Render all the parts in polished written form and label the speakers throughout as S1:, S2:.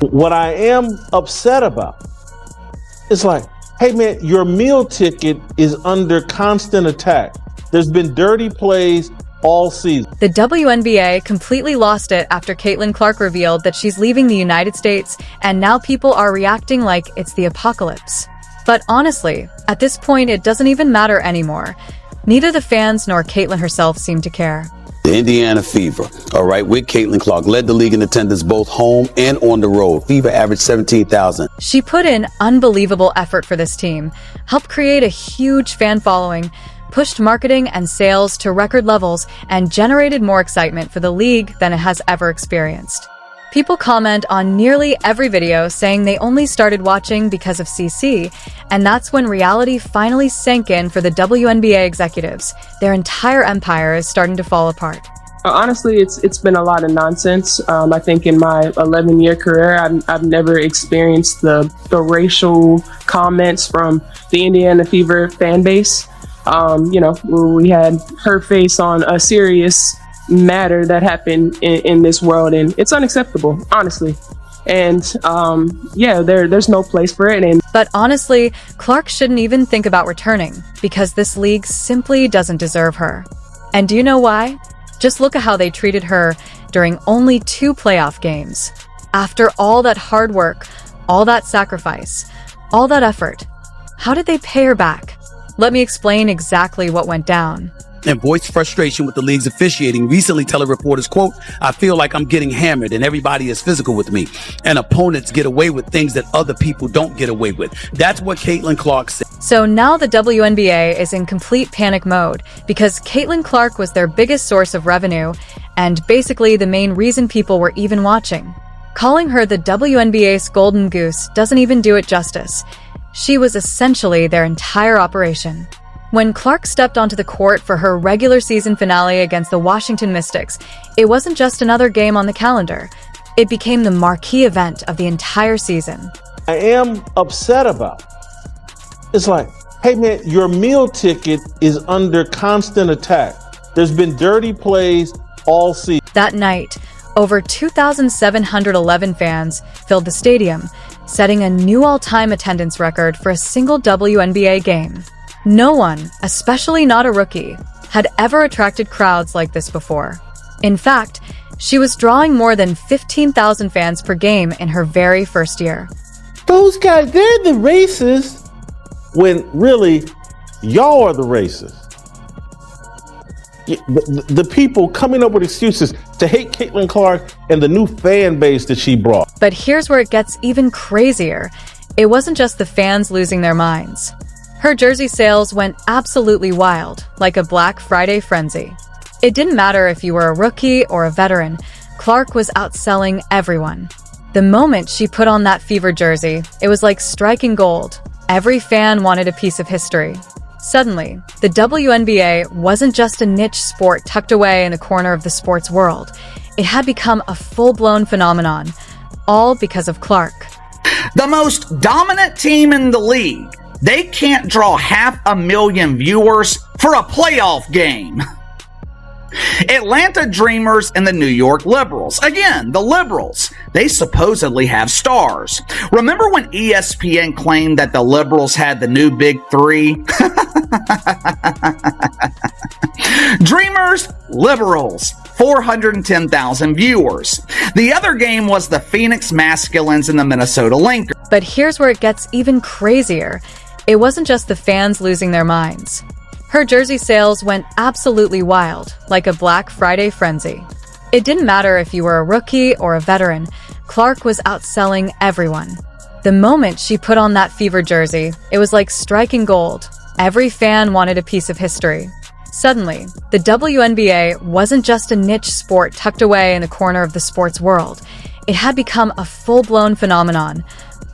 S1: What I am upset about is like, hey man, your meal ticket is under constant attack. There's been dirty plays all season.
S2: The WNBA completely lost it after Caitlin Clark revealed that she's leaving the United States, and now people are reacting like it's the apocalypse. But honestly, at this point it doesn't even matter anymore. Neither the fans nor Caitlin herself seem to care.
S3: The Indiana Fever, all right, with Caitlin Clark, led the league in attendance both home and on the road. Fever averaged 17,000.
S2: She put in unbelievable effort for this team, helped create a huge fan following, pushed marketing and sales to record levels, and generated more excitement for the league than it has ever experienced. People comment on nearly every video saying they only started watching because of CC, and that's when reality finally sank in for the WNBA executives. Their entire empire is starting to fall apart.
S4: Honestly, it's been a lot of nonsense. I think in my 11-year career, I've never experienced the racial comments from the Indiana Fever fan base. We had her face on a serious matter that happened in this world, and it's unacceptable, honestly. And there's no place for it.
S2: But honestly, Clark shouldn't even think about returning, because this league simply doesn't deserve her. And do you know why? Just look at how they treated her during only 2 playoff games. After all that hard work, all that sacrifice, all that effort, how did they pay her back? Let me explain exactly what went down.
S3: And voiced frustration with the league's officiating, recently telling reporters, quote, "I feel like I'm getting hammered and everybody is physical with me, and opponents get away with things that other people don't get away with." That's what Caitlin Clark said.
S2: So now the WNBA is in complete panic mode because Caitlin Clark was their biggest source of revenue and basically the main reason people were even watching. Calling her the WNBA's golden goose doesn't even do it justice. She was essentially their entire operation. When Clark stepped onto the court for her regular season finale against the Washington Mystics, it wasn't just another game on the calendar. It became the marquee event of the entire season.
S1: I am upset about it's like, hey man, your meal ticket is under constant attack. There's been dirty plays all season.
S2: That night, over 2,711 fans filled the stadium, setting a new all-time attendance record for a single WNBA game. No one, especially not a rookie, had ever attracted crowds like this before. In fact, she was drawing more than 15,000 fans per game in her very first year.
S1: Those guys, they're the racists, when really, y'all are the racists. The people coming up with excuses to hate Caitlin Clark and the new fan base that she brought.
S2: But here's where it gets even crazier. It wasn't just the fans losing their minds. Her jersey sales went absolutely wild, like a Black Friday frenzy. It didn't matter if you were a rookie or a veteran, Clark was outselling everyone. The moment she put on that Fever jersey, it was like striking gold. Every fan wanted a piece of history. Suddenly, the WNBA wasn't just a niche sport tucked away in a corner of the sports world. It had become a full-blown phenomenon, all because of Clark.
S5: The most dominant team in the league. They can't draw 500,000 viewers for a playoff game. Atlanta Dreamers and the New York Liberals. Again, the Liberals. They supposedly have stars. Remember when ESPN claimed that the Liberals had the new Big Three? Dreamers, Liberals. 410,000 viewers. The other game was the Phoenix Masculines and the Minnesota Lynx.
S2: But here's where it gets even crazier. It wasn't just the fans losing their minds. Her jersey sales went absolutely wild, like a Black Friday frenzy. It didn't matter if you were a rookie or a veteran, Clark was outselling everyone. The moment she put on that Fever jersey, it was like striking gold. Every fan wanted a piece of history. Suddenly, the WNBA wasn't just a niche sport tucked away in a corner of the sports world. It had become a full-blown phenomenon,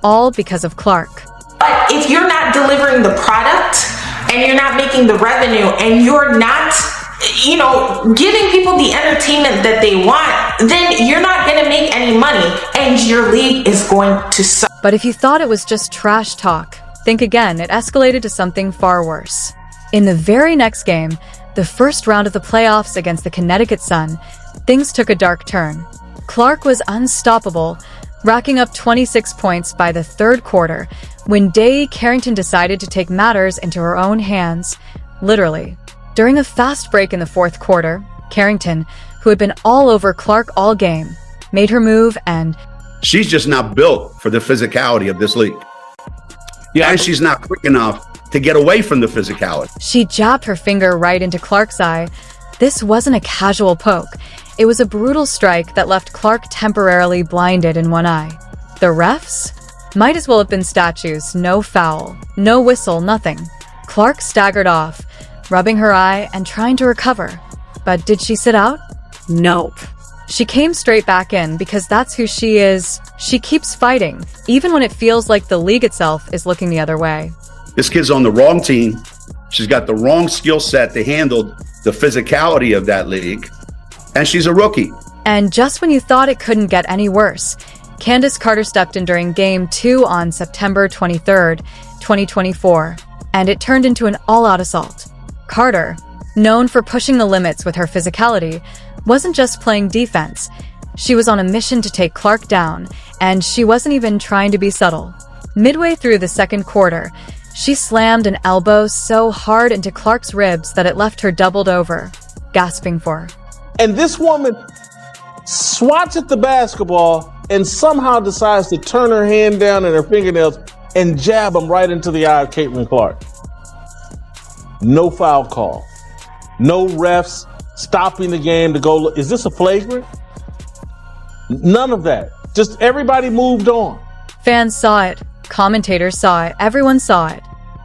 S2: all because of Clark.
S6: But if you're not delivering the product and you're not making the revenue and you're not, giving people the entertainment that they want, then you're not going to make any money and your league is going to suck.
S2: But if you thought it was just trash talk, think again. It escalated to something far worse. In the very next game, the first round of the playoffs against the Connecticut Sun, things took a dark turn. Clark was unstoppable, racking up 26 points by the third quarter when Day Carrington decided to take matters into her own hands, literally. During a fast break in the fourth quarter, Carrington, who had been all over Clark all game, made her move and
S7: she's just not built for the physicality of this league. Yeah, and she's not quick enough to get away from the physicality.
S2: she jabbed her finger right into Clark's eye. This wasn't a casual poke. It was a brutal strike that left Clark temporarily blinded in one eye. The refs? Might as well have been statues. No foul, no whistle, nothing. Clark staggered off, rubbing her eye and trying to recover. But did she sit out? Nope. She came straight back in because that's who she is. She keeps fighting, even when it feels like the league itself is looking the other way.
S7: This kid's on the wrong team. She's got the wrong skill set to handle the physicality of that league. And she's a rookie.
S2: And just when you thought it couldn't get any worse, Candace Carter stepped in during Game 2 on September 23rd, 2024, and it turned into an all-out assault. Carter, known for pushing the limits with her physicality, wasn't just playing defense. She was on a mission to take Clark down, and she wasn't even trying to be subtle. Midway through the second quarter, she slammed an elbow so hard into Clark's ribs that it left her doubled over, gasping for.
S1: And this woman swats at the basketball and somehow decides to turn her hand down and her fingernails and jab them right into the eye of Caitlin Clark. No foul call. No refs stopping the game to go, is this a flagrant? None of that. Just everybody moved on.
S2: Fans saw it. Commentators saw it. Everyone saw it.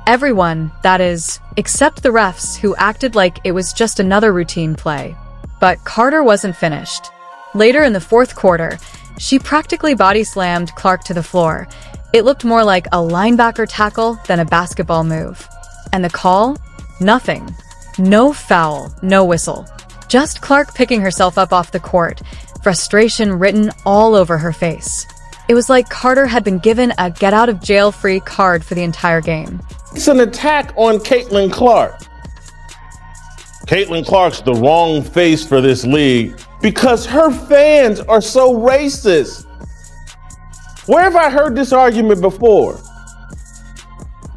S2: Everyone, that is, except the refs who acted like it was just another routine play. But Carter wasn't finished. Later in the fourth quarter, she practically body slammed Clark to the floor. It looked more like a linebacker tackle than a basketball move. And the call? Nothing. No foul, no whistle. Just Clark picking herself up off the court, frustration written all over her face. It was like Carter had been given a get-out-of-jail-free card for the entire game.
S1: It's an attack on Caitlin Clark. Caitlin Clark's the wrong face for this league because her fans are so racist. Where have I heard this argument before?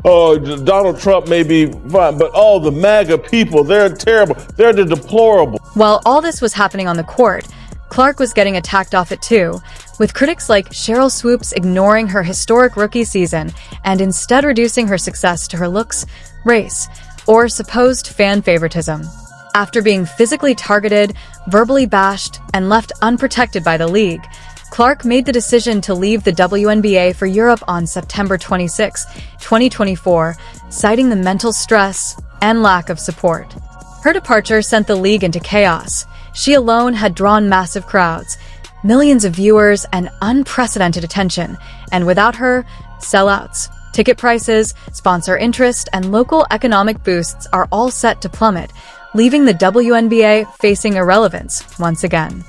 S1: Oh, Donald Trump may be fine, but all the MAGA people, they're terrible. They're the deplorable.
S2: While all this was happening on the court, Clark was getting attacked off it too, with critics like Cheryl Swoops ignoring her historic rookie season and instead reducing her success to her looks, race, or supposed fan favoritism. After being physically targeted, verbally bashed, and left unprotected by the league, Clark made the decision to leave the WNBA for Europe on September 26, 2024, citing the mental stress and lack of support. Her departure sent the league into chaos. She alone had drawn massive crowds, millions of viewers, and unprecedented attention, and without her, sellouts, ticket prices, sponsor interest, and local economic boosts are all set to plummet, leaving the WNBA facing irrelevance once again.